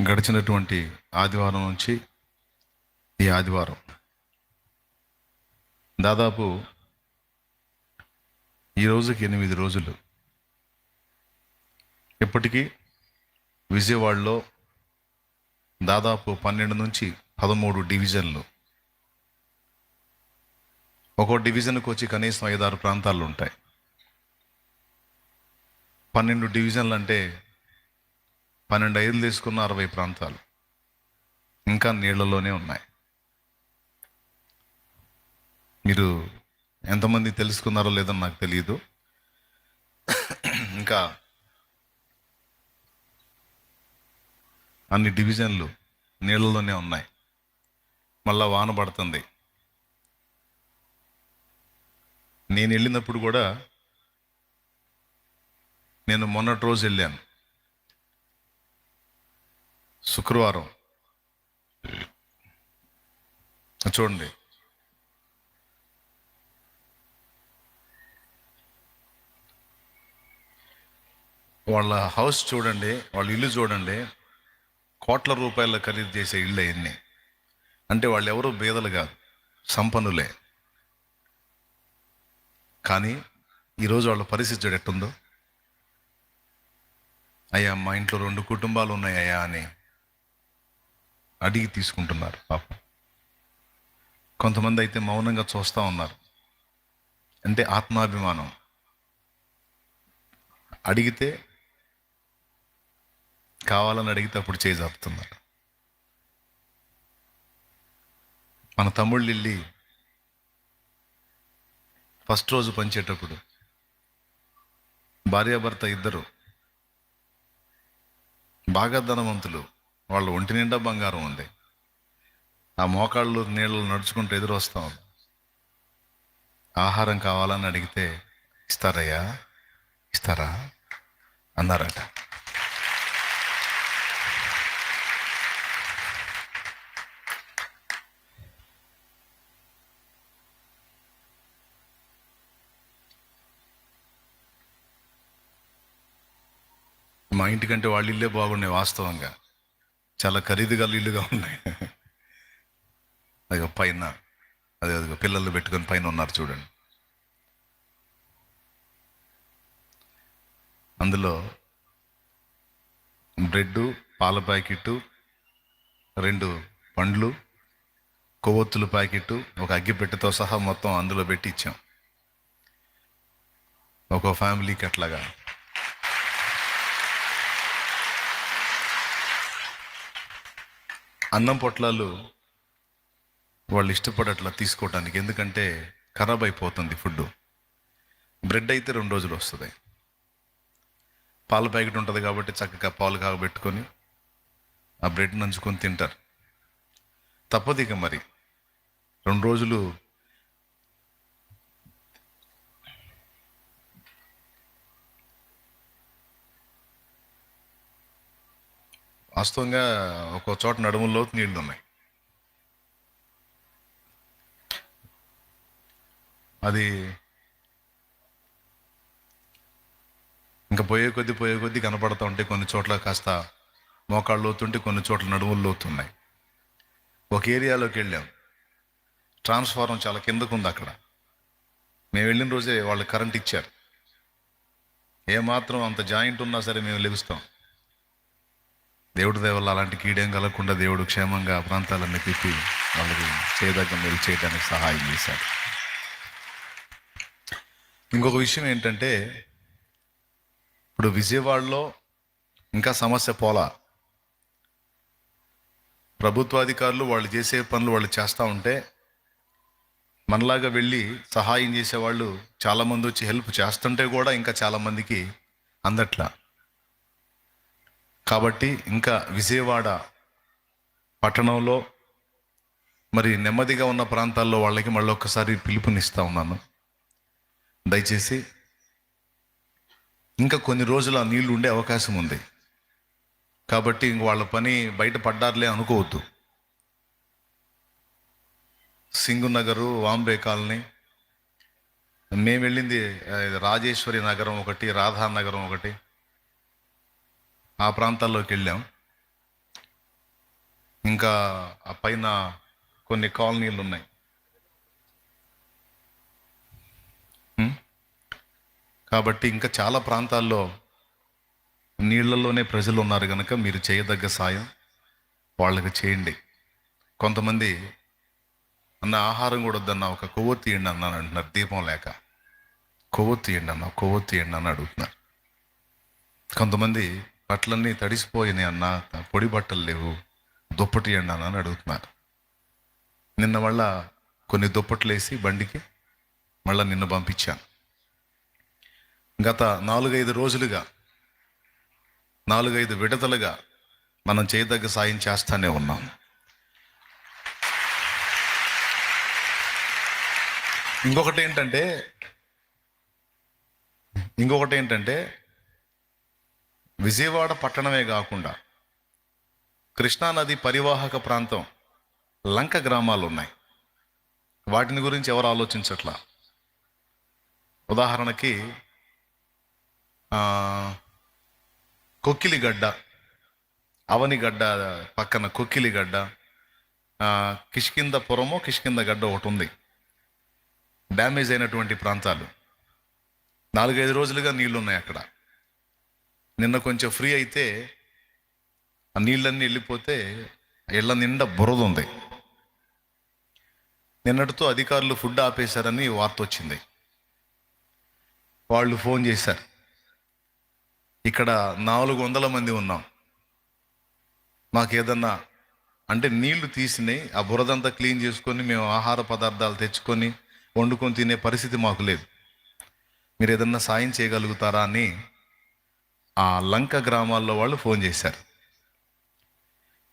గడిచినటువంటి ఆదివారం నుంచి ఈ ఆదివారం దాదాపు ఈ రోజుకి 8 రోజులు. ఇప్పటికీ విజయవాడలో దాదాపు 12 నుంచి 13 డివిజన్లు. ఒక్కో డివిజన్కి వచ్చి కనీసం 5-6 ప్రాంతాలు ఉంటాయి. 12 డివిజన్లు అంటే 12 ఐదులు తీసుకున్న 60 ప్రాంతాలు ఇంకా నీళ్లలోనే ఉన్నాయి. మీరు ఎంతమంది తెలుసుకున్నారో లేదో నాకు తెలియదు. ఇంకా అన్ని డివిజన్లు నీళ్ళలోనే ఉన్నాయి. మళ్ళా వాన పడుతుంది. నేను వెళ్ళినప్పుడు కూడా నేను మొన్నటి రోజు వెళ్ళాను, శుక్రవారం. చూడండి, వాళ్ళ హౌస్ చూడండి, వాళ్ళ ఇల్లు చూడండి. కోట్ల రూపాయల ఖరీదు చేసే ఇళ్ళు అవన్నీ. అంటే వాళ్ళు ఎవరో బేదలు కాదు, సంపన్నులే. కానీ ఈరోజు వాళ్ళ పరిస్థితి చూడు ఎట్టుందో. అయ్యా, మా ఇంట్లో 2 కుటుంబాలు ఉన్నాయ్యా అని అడిగి తీసుకుంటున్నారు పాపం. కొంతమంది అయితే మౌనంగా చూస్తూ ఉన్నారు. అంటే ఆత్మాభిమానం. అడిగితే, కావాలని అడిగితే అప్పుడు చేయి జాపుతున్నారు. మన తమ్ముళ్ళు వెళ్ళి ఫస్ట్ రోజు పంచేటప్పుడు భార్యాభర్త ఇద్దరు బాగా ధనవంతులు, వాళ్ళ ఒంటి నిండా బంగారం ఉంది. ఆ మోకాళ్ళు నీళ్ళు నడుచుకుంటూ ఎదురు వస్తాం. ఆహారం కావాలని అడిగితే ఇస్తారయ్యా, ఇస్తారా అన్నారట. మా ఇంటికంటే వాళ్ళ ఇల్లే బాగున్నాయి. వాస్తవంగా చాలా ఖరీదు గల ఇల్లుగా ఉన్నాయి. అది పైన అదే పిల్లలు పెట్టుకొని పైన ఉన్నారు చూడండి. అందులో బ్రెడ్, పాల ప్యాకెట్టు, 2 పండ్లు, కొవ్వొత్తుల ప్యాకెట్టు, ఒక అగ్గిపెట్టెతో సహా మొత్తం అందులో పెట్టి ఇచ్చాం ఒక ఫ్యామిలీకి. అట్లాగా అన్నం పొట్లాలు వాళ్ళు ఇష్టపడట్లా తీసుకోవటానికి, ఎందుకంటే ఖరాబ్ అయిపోతుంది ఫుడ్. బ్రెడ్ అయితే 2 రోజులు వస్తుంది. పాల ప్యాకెట్ ఉంటుంది కాబట్టి చక్కగా పాలు కాగబెట్టుకొని ఆ బ్రెడ్ నంచుకొని తింటారు. తప్పదు ఇక మరి 2 రోజులు. వాస్తవంగా ఒక్కో చోట నడుముల్లో నీళ్లు ఉన్నాయి. అది ఇంకా పోయే కొద్దీ కనపడుతూ ఉంటే కొన్ని చోట్ల కాస్త మోకాళ్ళు లోతుంటే, కొన్ని చోట్ల నడుములు లోతున్నాయి. ఒక ఏరియాలోకి వెళ్ళాం, ట్రాన్స్ఫార్మర్ చాలా కిందకు ఉంది. అక్కడ మేము వెళ్ళిన రోజే వాళ్ళు కరెంట్ ఇచ్చారు. ఏమాత్రం అంత జాయింట్ ఉన్నా సరే మేము లెగుస్తాం. దేవుడి దయవల్ల అలాంటి కీడేం కలగకుండా దేవుడు క్షేమంగా ఆ ప్రాంతాలన్నీ తిప్పి వాళ్ళకి చేయదగ్గ మేలు చేయడానికి సహాయం చేశారు. ఇంకొక విషయం ఏంటంటే, ఇప్పుడు విజయవాడలో ఇంకా సమస్య పోలా. ప్రభుత్వాధికారులు వాళ్ళు చేసే పనులు వాళ్ళు చేస్తూ ఉంటే, మనలాగా వెళ్ళి సహాయం చేసేవాళ్ళు చాలామంది వచ్చి హెల్ప్ చేస్తుంటే కూడా ఇంకా చాలామందికి అందట్లా. కాబట్టి ఇంకా విజయవాడ పట్టణంలో మరి నెమ్మదిగా ఉన్న ప్రాంతాల్లో వాళ్ళకి మళ్ళీ ఒక్కసారి పిలుపునిస్తూ ఉన్నాను. దయచేసి ఇంకా కొన్ని రోజులు ఆ నీళ్లు ఉండే అవకాశం ఉంది. కాబట్టి ఇంక వాళ్ళ పని బయట పడ్డారులే అనుకోవద్దు. సింగు నగరు, వాంబే కాలనీ, మేము వెళ్ళింది రాజేశ్వరి నగరం ఒకటి, రాధానగరం ఒకటి, ఆ ప్రాంతాల్లోకి వెళ్ళాం. ఇంకా ఆ పైన కొన్ని కాలనీలు ఉన్నాయి. కాబట్టి ఇంకా చాలా ప్రాంతాల్లో నీళ్లలోనే ప్రజలు ఉన్నారు కనుక మీరు చేయదగ్గ సాయం వాళ్ళకి చేయండి. కొంతమంది అన్న ఆహారం కూడా వద్దన్న, ఒక కొవ్వొత్తి ఇవ్వండి అన్నాను అంటున్నారు. దీపం లేక కొవ్వొత్తి ఇవ్వండి అన్న, కొవ్వొత్తి ఇవ్వండి అని అడుగుతున్నారు. కొంతమంది బట్టలన్నీ తడిసిపోయినాయి అన్న, పొడి బట్టలు లేవు, దుప్పటి ఇవ్వండి అన్న అని అడుగుతున్నారు. నిన్న మళ్ళా కొన్ని దుప్పట్లు వేసి బండికి మళ్ళీ నిన్న పంపించాను. గత 4-5 రోజులుగా 4-5 విడతలుగా మనం చేయదగ్గ సాయం చేస్తానే ఉన్నాం. ఇంకొకటి ఏంటంటే విజయవాడ పట్టణమే కాకుండా కృష్ణానది పరివాహక ప్రాంతం లంక గ్రామాలు ఉన్నాయి. వాటిని గురించి ఎవరు ఆలోచించట్లా. ఉదాహరణకి కొక్కిలిగడ్డ, అవనిగడ్డ పక్కన కొక్కిలిగడ్డ, కిష్కిందపురమో కిష్కిందగడ్డ ఒకటి ఉంది. డ్యామేజ్ అయినటువంటి ప్రాంతాలు. 4-5 రోజులుగా నీళ్లు ఉన్నాయి అక్కడ. నిన్న కొంచెం ఫ్రీ అయితే ఆ నీళ్ళన్నీ వెళ్ళిపోతే ఇళ్ల నిండా బురద ఉంది. నిన్నటితో అధికారులు ఫుడ్ ఆపేశారని వార్త వచ్చింది. వాళ్ళు ఫోన్ చేశారు, ఇక్కడ 400 మంది ఉన్నాం, మాకేదన్నా అంటే నీళ్లు తీసినాయి, ఆ బురదంతా క్లీన్ చేసుకొని మేము ఆహార పదార్థాలు తెచ్చుకొని వండుకొని తినే పరిస్థితి మాకు లేదు, మీరు ఏదన్నా సాయం చేయగలుగుతారా అని ఆ లంక గ్రామాల్లో వాళ్ళు ఫోన్ చేశారు.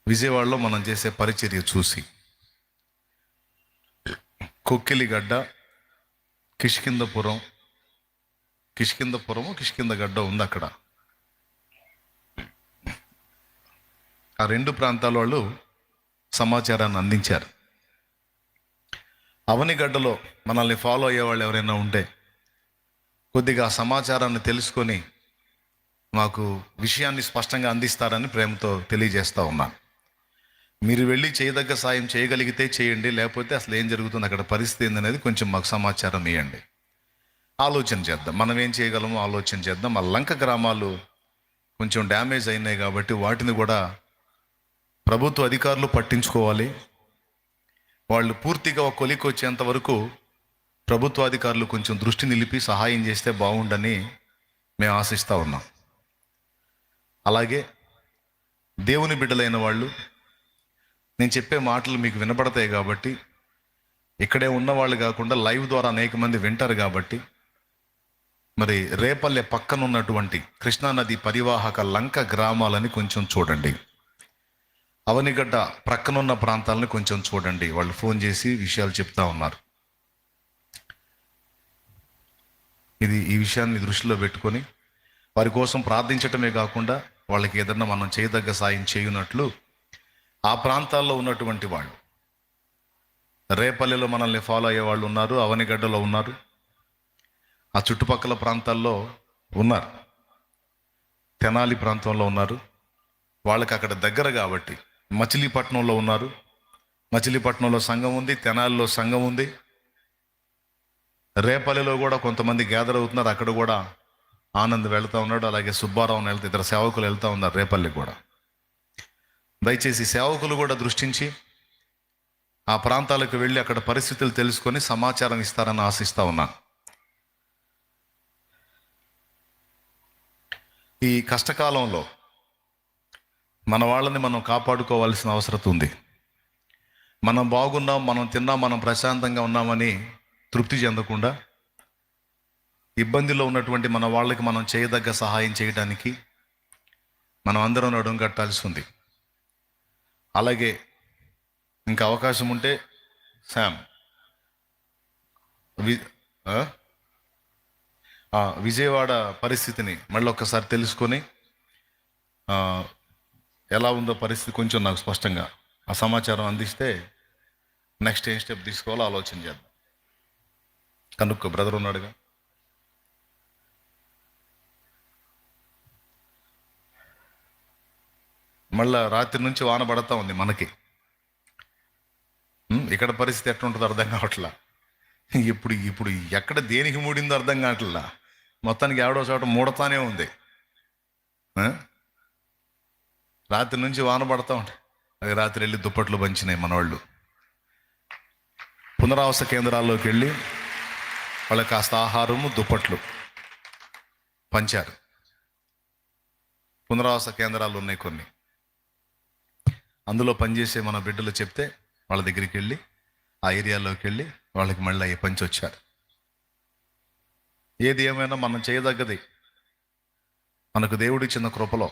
విజయవాడలో మనం చేసే పరిచర్య చూసి కొక్కిలిగడ్డ, కిష్కిందగడ్డ ఉంది అక్కడ. ఆ 2 ప్రాంతాల వాళ్ళు సమాచారాన్ని అందించారు. అవనిగడ్డలో మనల్ని ఫాలో అయ్యే వాళ్ళు ఎవరైనా ఉంటే కొద్దిగా సమాచారాన్ని తెలుసుకొని మాకు విషయాన్ని స్పష్టంగా అందిస్తారని ప్రేమతో తెలియజేస్తూ ఉన్నాను. మీరు వెళ్ళి చేయదగ్గ సాయం చేయగలిగితే చేయండి, లేకపోతే అసలు ఏం జరుగుతుంది అక్కడ పరిస్థితి ఏందనేది కొంచెం మాకు సమాచారం ఇవ్వండి. ఆలోచన చేద్దాం, మనం ఏం చేయగలమో ఆలోచన చేద్దాం. ఆ లంక గ్రామాలు కొంచెం డ్యామేజ్ అయినాయి కాబట్టి వాటిని కూడా ప్రభుత్వ అధికారులు పట్టించుకోవాలి. వాళ్ళు పూర్తిగా ఒక కొలికి వచ్చేంత వరకు ప్రభుత్వ అధికారులు కొంచెం దృష్టి నిలిపి సహాయం చేస్తే బాగుండని మేము ఆశిస్తూ ఉన్నాం. అలాగే దేవుని బిడ్డలైన వాళ్ళు, నేను చెప్పే మాటలు మీకు వినపడతాయి కాబట్టి, ఇక్కడే ఉన్నవాళ్ళు కాకుండా లైవ్ ద్వారా అనేక మంది వింటారు కాబట్టి, మరి రేపల్లె పక్కన ఉన్నటువంటి కృష్ణానది పరివాహక లంక గ్రామాలని కొంచెం చూడండి. అవనిగడ్డ ప్రక్కనున్న ప్రాంతాలను కొంచెం చూడండి. వాళ్ళు ఫోన్ చేసి విషయాలు చెప్తా ఉన్నారు. ఈ విషయాన్ని దృష్టిలో పెట్టుకొని వారి కోసం ప్రార్థించటమే కాకుండా వాళ్ళకి ఏదన్నా మనం చేయదగ్గ సాయం చేయునట్లు ఆ ప్రాంతాల్లో ఉన్నటువంటి వాళ్ళు, రేపల్లెలో మనల్ని ఫాలో అయ్యే వాళ్ళు ఉన్నారు, అవనిగడ్డలో ఉన్నారు, ఆ చుట్టుపక్కల ప్రాంతాల్లో ఉన్నారు, తెనాలి ప్రాంతంలో ఉన్నారు, వాళ్ళకి అక్కడ దగ్గర కాబట్టి మచిలీపట్నంలో ఉన్నారు. మచిలీపట్నంలో సంఘం ఉంది, తెనాలిలో సంఘం ఉంది, రేపల్లెలో కూడా కొంతమంది గ్యాదర్ అవుతున్నారు. అక్కడ కూడా ఆనంద్ వెళ్తూ ఉన్నాడు, అలాగే సుబ్బారావుని వెళ్తే ఇద్దరు సేవకులు వెళ్తూ ఉన్నారు రేపల్లి కూడా. దయచేసి సేవకులు కూడా దృష్టించి ఆ ప్రాంతాలకు వెళ్ళి అక్కడ పరిస్థితులు తెలుసుకొని సమాచారం ఇస్తారని ఆశిస్తూ ఉన్నాను. ఈ కష్టకాలంలో మన వాళ్ళని మనం కాపాడుకోవాల్సిన అవసరం ఉంది. మనం బాగున్నాం, మనం తిన్నాం, మనం ప్రశాంతంగా ఉన్నామని తృప్తి చెందకుండా ఇబ్బందిలో ఉన్నటువంటి మన వాళ్ళకి మనం చేయదగ్గ సహాయం చేయడానికి మనం అందరం నడుం కట్టాల్సి ఉంది. అలాగే ఇంకా అవకాశం ఉంటే శామ్ విజయవాడ పరిస్థితిని మళ్ళీ ఒక్కసారి తెలుసుకొని ఎలా ఉందో పరిస్థితి కొంచెం నాకు స్పష్టంగా ఆ సమాచారం అందిస్తే నెక్స్ట్ ఏం స్టెప్ తీసుకోవాలో ఆలోచన చేద్దాం. కనుక్కో, బ్రదర్ ఉన్నాడుగా. మళ్ళా రాత్రి నుంచి వాన పడతా ఉంది మనకి. ఇక్కడ పరిస్థితి ఎట్లుంటుందో అర్థం కావట్లా. ఇప్పుడు ఇప్పుడు ఎక్కడ దేనికి మూడిందో అర్థం కావట్లా. మొత్తానికి ఎవడో చోట మూడతానే ఉంది. రాత్రి నుంచి వాన పడతా ఉంటాయి. అది రాత్రి వెళ్ళి దుప్పట్లు పంచినాయి మనవాళ్ళు. పునరావాస కేంద్రాల్లోకి వెళ్ళి వాళ్ళకి కాస్త ఆహారము దుప్పట్లు పంచారు. పునరావాస కేంద్రాలు ఉన్నాయి కొన్ని. అందులో పనిచేసే మన బిడ్డలు చెప్తే వాళ్ళ దగ్గరికి వెళ్ళి ఆ ఏరియాలోకి వెళ్ళి వాళ్ళకి మళ్ళీ అయ్యి పంచి వచ్చారు. ఏది ఏమైనా మనం చేయదగ్గది మనకు దేవుడిచ్చిన కృపలో